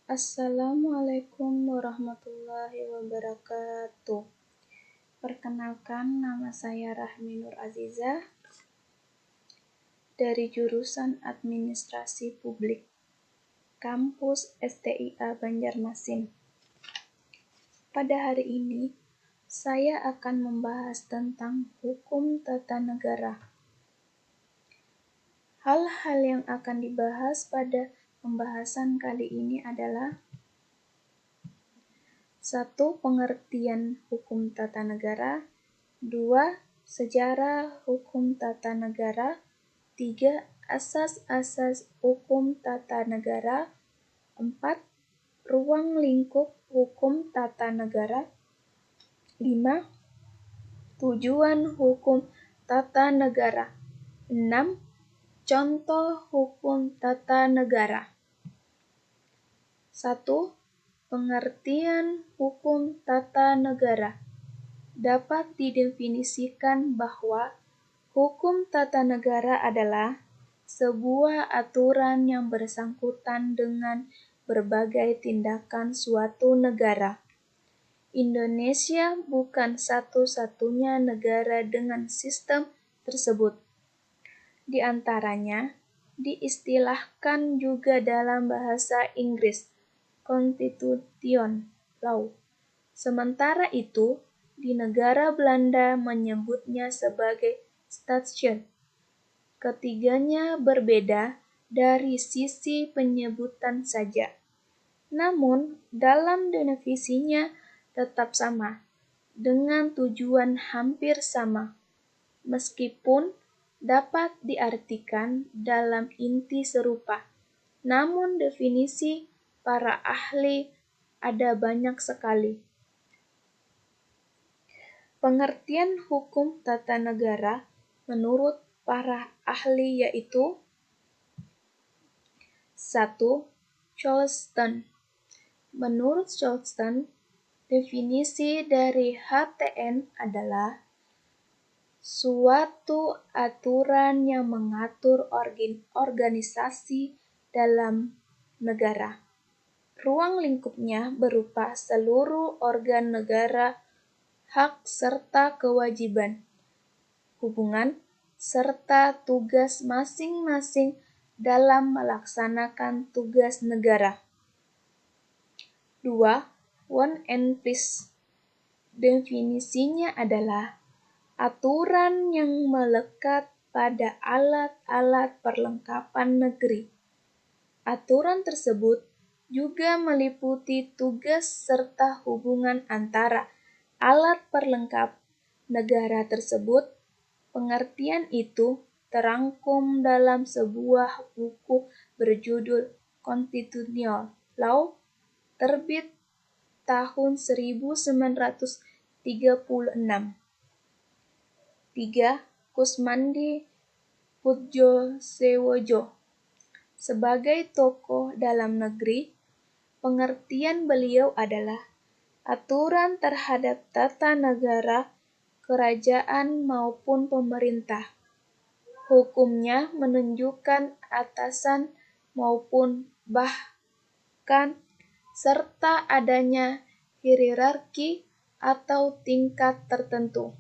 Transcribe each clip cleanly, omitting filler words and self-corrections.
Assalamualaikum warahmatullahi wabarakatuh. Perkenalkan, nama saya Rahmi Nur Azizah dari jurusan Administrasi Publik, Kampus STIA Banjarmasin. Pada hari ini, saya akan membahas tentang hukum tata negara. Hal-hal yang akan dibahas pada pembahasan kali ini adalah 1. Pengertian hukum tata negara. 2. Sejarah hukum tata negara. 3. Asas-asas hukum tata negara. 4. Ruang lingkup hukum tata negara. 5. Tujuan hukum tata negara. 6. Contoh hukum tata negara. 1. Pengertian hukum tata negara. Dapat didefinisikan bahwa hukum tata negara adalah sebuah aturan yang bersangkutan dengan berbagai tindakan suatu negara. Indonesia bukan satu-satunya negara dengan sistem tersebut. Di antaranya, diistilahkan juga dalam bahasa Inggris, Constitution Law. Sementara itu, di negara Belanda menyebutnya sebagai Statuut. Ketiganya berbeda dari sisi penyebutan saja. Namun, dalam definisinya tetap sama, dengan tujuan hampir sama, meskipun dapat diartikan dalam inti serupa. Namun definisi para ahli ada banyak sekali. Pengertian hukum tata negara menurut para ahli yaitu 1. Colston. Menurut Colston, definisi dari HTN adalah suatu aturan yang mengatur organisasi dalam negara. Ruang lingkupnya berupa seluruh organ negara, hak serta kewajiban, hubungan, serta tugas masing-masing dalam melaksanakan tugas negara. 2. One and Please. Definisinya adalah aturan yang melekat pada alat-alat perlengkapan negeri. Aturan tersebut juga meliputi tugas serta hubungan antara alat perlengkap negara tersebut. Pengertian itu terangkum dalam sebuah buku berjudul Constitutional Law, terbit tahun 1936. 3. Kusmandi Pudjosewojo. Sebagai tokoh dalam negeri, pengertian beliau adalah aturan terhadap tata negara, kerajaan maupun pemerintah. Hukumnya menunjukkan atasan maupun bahkan serta adanya hierarki atau tingkat tertentu.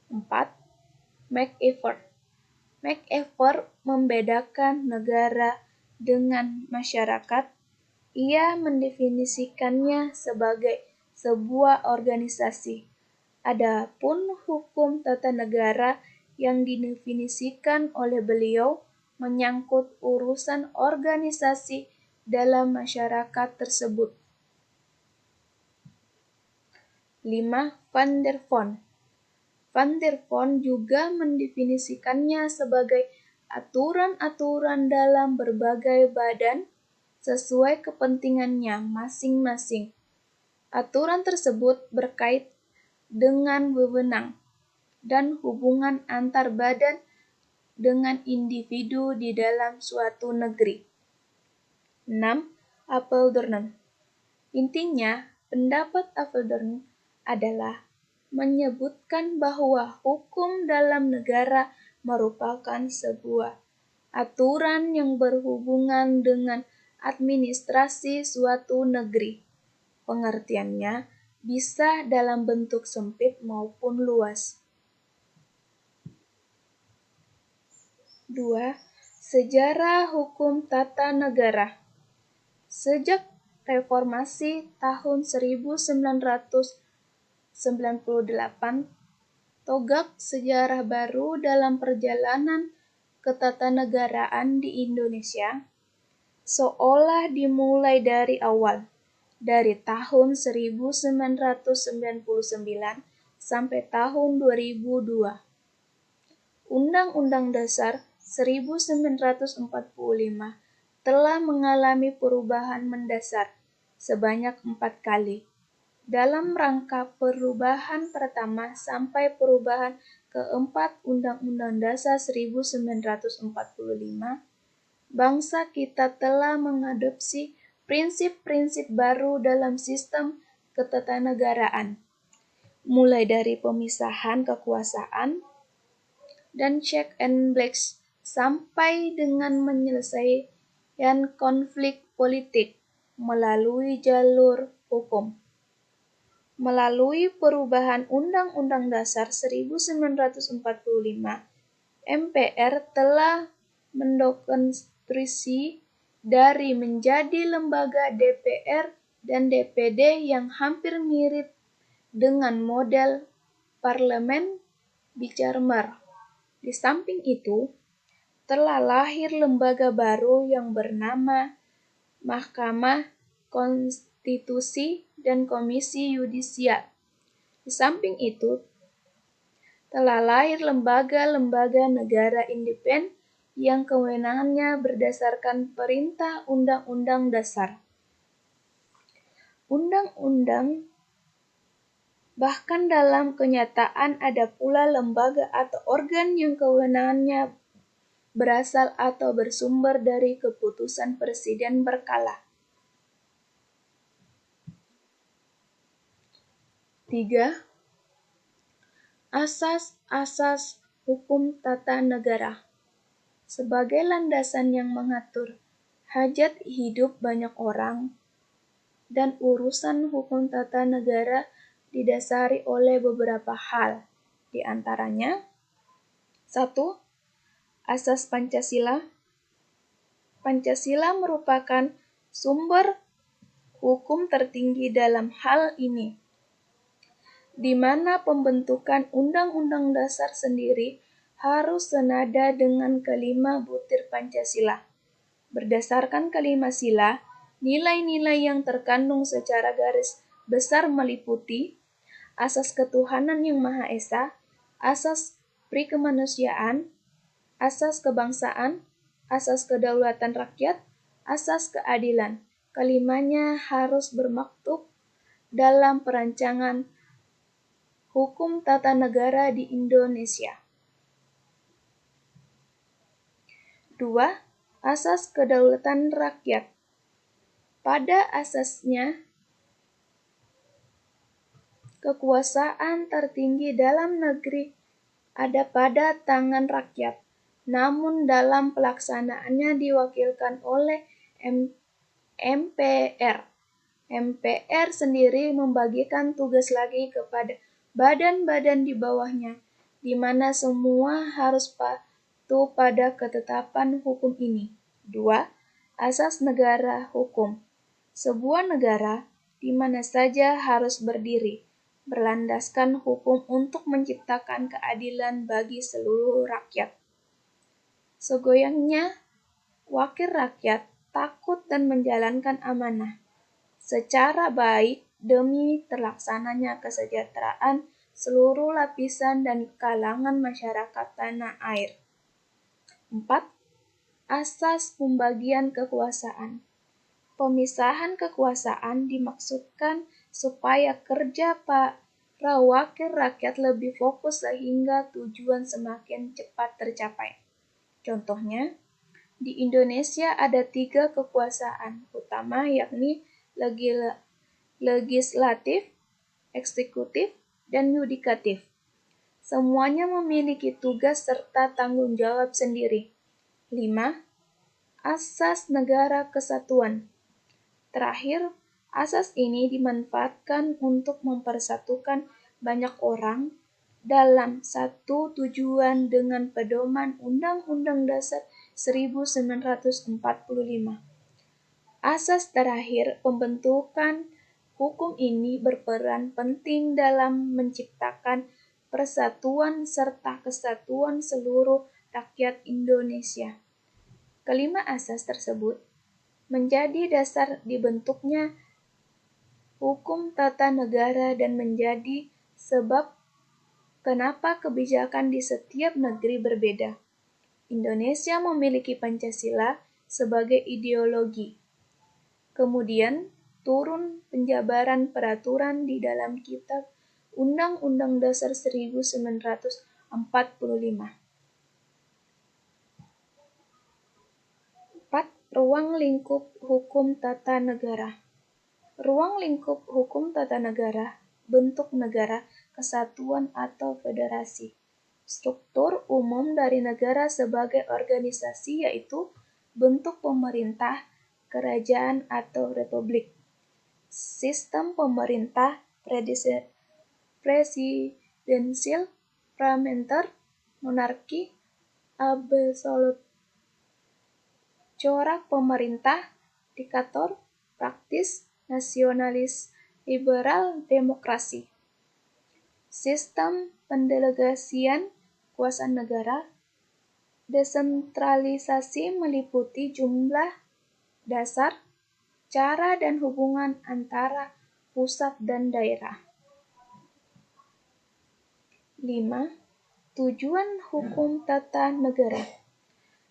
4. MacIver. MacIver membedakan negara dengan masyarakat. Ia mendefinisikannya sebagai sebuah organisasi. Adapun hukum tata negara yang didefinisikan oleh beliau menyangkut urusan organisasi dalam masyarakat tersebut. 5. Van der Voon. Van der Voon juga mendefinisikannya sebagai aturan-aturan dalam berbagai badan sesuai kepentingannya masing-masing. Aturan tersebut berkait dengan wewenang dan hubungan antar badan dengan individu di dalam suatu negeri. 6. Apeldoorn. Intinya, pendapat Apeldoorn adalah menyebutkan bahwa hukum dalam negara merupakan sebuah aturan yang berhubungan dengan administrasi suatu negeri. Pengertiannya bisa dalam bentuk sempit maupun luas. 2. Sejarah hukum tata negara. Sejak reformasi tahun 1998, tonggak sejarah baru dalam perjalanan ketatanegaraan di Indonesia seolah dimulai dari awal, dari tahun 1999 sampai tahun 2002. Undang-Undang Dasar 1945 telah mengalami perubahan mendasar sebanyak 4 kali. Dalam rangka perubahan pertama sampai perubahan keempat Undang-Undang Dasar 1945, bangsa kita telah mengadopsi prinsip-prinsip baru dalam sistem ketatanegaraan, mulai dari pemisahan kekuasaan dan check and balance sampai dengan menyelesaikan konflik politik melalui jalur hukum. Melalui perubahan Undang-Undang Dasar 1945, MPR telah mendekonstruksi dari menjadi lembaga DPR dan DPD yang hampir mirip dengan model parlemen Bijlmer. Di samping itu, telah lahir lembaga baru yang bernama Mahkamah Konstitusi dan Komisi Yudisial. Di samping itu, telah lahir lembaga-lembaga negara independen yang kewenangannya berdasarkan perintah Undang-Undang Dasar. Undang-undang bahkan dalam kenyataan ada pula lembaga atau organ yang kewenangannya berasal atau bersumber dari keputusan Presiden berkala. 3. Asas-asas hukum tata negara. Sebagai landasan yang mengatur hajat hidup banyak orang dan urusan hukum tata negara didasari oleh beberapa hal, di antaranya 1. Asas Pancasila. Pancasila merupakan sumber hukum tertinggi dalam hal ini, di mana pembentukan Undang-Undang Dasar sendiri harus senada dengan kelima butir Pancasila. Berdasarkan kelima sila, nilai-nilai yang terkandung secara garis besar meliputi asas ketuhanan yang Maha Esa, asas prikemanusiaan, asas kebangsaan, asas kedaulatan rakyat, asas keadilan. Kelimanya harus bermaktub dalam perancangan hukum tata negara di Indonesia. 2. Asas kedaulatan rakyat. Pada asasnya, kekuasaan tertinggi dalam negeri ada pada tangan rakyat, namun dalam pelaksanaannya diwakilkan oleh MPR. MPR sendiri membagikan tugas lagi kepada badan-badan di bawahnya, di mana semua harus patuh pada ketetapan hukum ini. 2. Asas negara hukum. Sebuah negara di mana saja harus berdiri, berlandaskan hukum untuk menciptakan keadilan bagi seluruh rakyat. Segoyangnya, wakil rakyat takut dan menjalankan amanah secara baik demi terlaksananya kesejahteraan seluruh lapisan dan kalangan masyarakat tanah air. 4. Asas pembagian kekuasaan. Pemisahan kekuasaan dimaksudkan supaya kerja para wakil rakyat lebih fokus sehingga tujuan semakin cepat tercapai. Contohnya, di Indonesia ada 3 kekuasaan utama, yakni legislatif, eksekutif, dan yudikatif. Semuanya memiliki tugas serta tanggung jawab sendiri. 5. Asas Negara Kesatuan. Terakhir, asas ini dimanfaatkan untuk mempersatukan banyak orang dalam satu tujuan dengan pedoman Undang-Undang Dasar 1945. Asas terakhir pembentukan hukum ini berperan penting dalam menciptakan persatuan serta kesatuan seluruh rakyat Indonesia. Kelima asas tersebut menjadi dasar dibentuknya hukum tata negara dan menjadi sebab kenapa kebijakan di setiap negeri berbeda. Indonesia memiliki Pancasila sebagai ideologi. Kemudian turun penjabaran peraturan di dalam Kitab Undang-Undang Dasar 1945. 4. Ruang lingkup hukum tata negara. Ruang lingkup hukum tata negara, bentuk negara, kesatuan atau federasi. Struktur umum dari negara sebagai organisasi yaitu bentuk pemerintah, kerajaan atau republik. Sistem pemerintah presidensial, parlementer, monarki, absolut. Corak pemerintah, diktator, praktis, nasionalis, liberal, demokrasi. Sistem pendelegasian kuasa negara, desentralisasi meliputi jumlah, dasar, cara dan hubungan antara pusat dan daerah. 5. Tujuan hukum tata negara.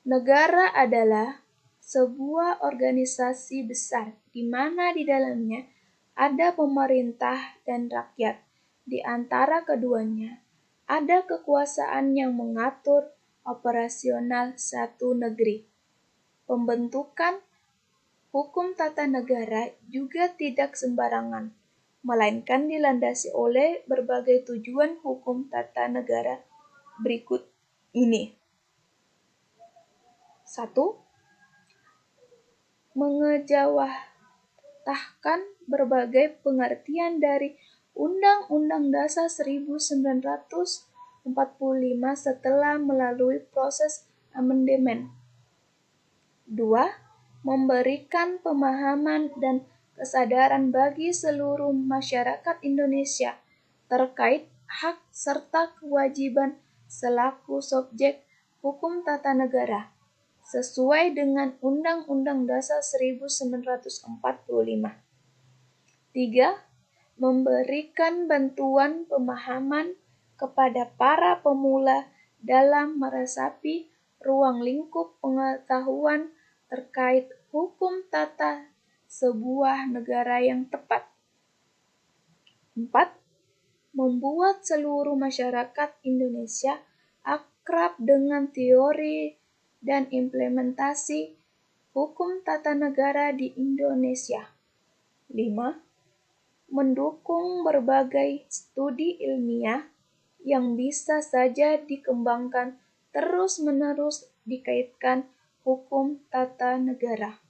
Negara adalah sebuah organisasi besar di mana di dalamnya ada pemerintah dan rakyat. Di antara keduanya, ada kekuasaan yang mengatur operasional satu negeri. Pembentukan hukum tata negara juga tidak sembarangan, melainkan dilandasi oleh berbagai tujuan hukum tata negara berikut ini. 1. Mengejawantahkan berbagai pengertian dari Undang-Undang Dasar 1945 setelah melalui proses amandemen. 2. Memberikan pemahaman dan kesadaran bagi seluruh masyarakat Indonesia terkait hak serta kewajiban selaku subjek hukum tata negara sesuai dengan Undang-Undang Dasar 1945. 3. Memberikan bantuan pemahaman kepada para pemula dalam meresapi ruang lingkup pengetahuan terkait hukum tata sebuah negara yang tepat. 4. Membuat seluruh masyarakat Indonesia akrab dengan teori dan implementasi hukum tata negara di Indonesia. 5. Mendukung berbagai studi ilmiah yang bisa saja dikembangkan terus-menerus dikaitkan hukum tata negara.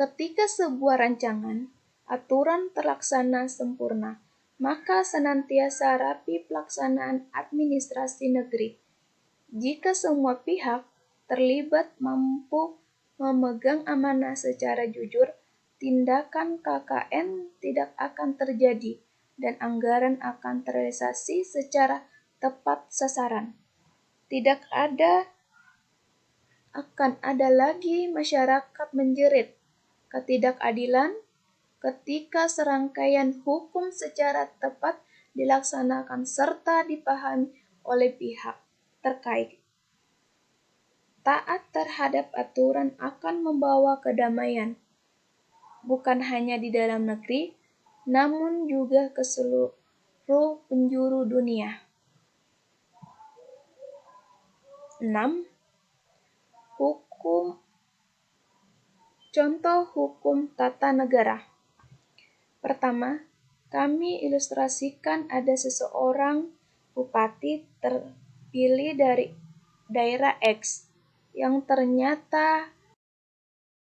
Ketika sebuah rancangan aturan terlaksana sempurna, maka senantiasa rapi pelaksanaan administrasi negeri. Jika semua pihak terlibat mampu memegang amanah secara jujur, tindakan KKN tidak akan terjadi dan anggaran akan terrealisasi secara tepat sasaran. Tidak akan ada lagi masyarakat menjerit ketidakadilan ketika serangkaian hukum secara tepat dilaksanakan serta dipahami oleh pihak terkait. Taat terhadap aturan akan membawa kedamaian, bukan hanya di dalam negeri, namun juga ke seluruh penjuru dunia. 6. Contoh hukum tata negara. Pertama, kami ilustrasikan ada seseorang bupati terpilih daerah X yang ternyata